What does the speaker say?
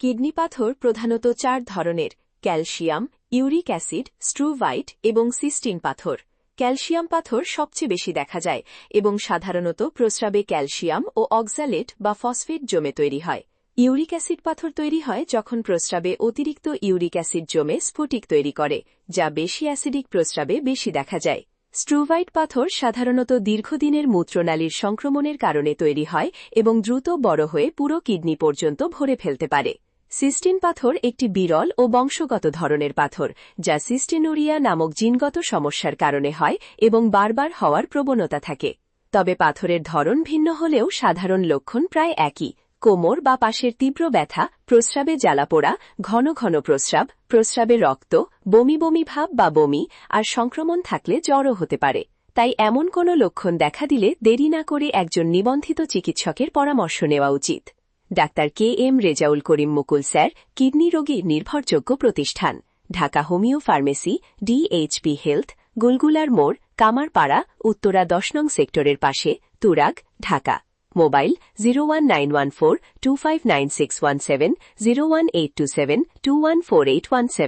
Kidney পাথর প্রধানত 4 ধরনের: ক্যালসিয়াম, ইউরিক অ্যাসিড, স্ট্রুভাইট এবং সিস্টিন পাথর। ক্যালসিয়াম পাথর সবচেয়ে বেশি দেখা যায় এবং সাধারণত প্রস্রাবে ক্যালসিয়াম ও অক্সালেট বা ফসফেট জমে তৈরি হয়। ইউরিক অ্যাসিড পাথর তৈরি হয় যখন প্রস্রাবে অতিরিক্ত ইউরিক অ্যাসিড জমে স্ফটিক তৈরি করে, যা বেশি অ্যাসিডিক প্রস্রাবে বেশি দেখা যায়। স্ট্রুভাইট পাথর সাধারণত দীর্ঘদিনের মূত্রনালীর সংক্রমণের কারণে তৈরি হয় এবং দ্রুত বড় হয়ে পুরো কিডনি পর্যন্ত ভরে ফেলতে পারে। সিস্টিন পাথর একটি বিরল ও বংশগত ধরনের পাথর, যা সিস্টিনুরিয়া নামক জিনগত সমস্যার কারণে হয় এবং বারবার হওয়ার প্রবণতা থাকে। তবে পাথরের ধরন ভিন্ন হলেও সাধারণ লক্ষণ প্রায় একই: কোমর বা পাশের তীব্র ব্যথা, প্রস্রাবে জ্বালাপোড়া, ঘন ঘন প্রস্রাব, প্রস্রাবে রক্ত, বমি বমি ভাব বা বমি, আর সংক্রমণ থাকলে জ্বরও হতে পারে। তাই এমন কোনো লক্ষণ দেখা দিলে দেরি না করে একজন নিবন্ধিত চিকিৎসকের পরামর্শ নেওয়া উচিত। Doctor KM Rezaul Karim Mukul sir, kidney রোগীর নির্ভরযোগ্য প্রতিষ্ঠান, Dhaka homeo pharmacy, DHP health, গুলগুলার মোড়, কামারপাড়া, উত্তরা 10 নং সেক্টরের পাশে, তুরাগ, ঢাকা। মোবাইল 01914259617, 01827214817।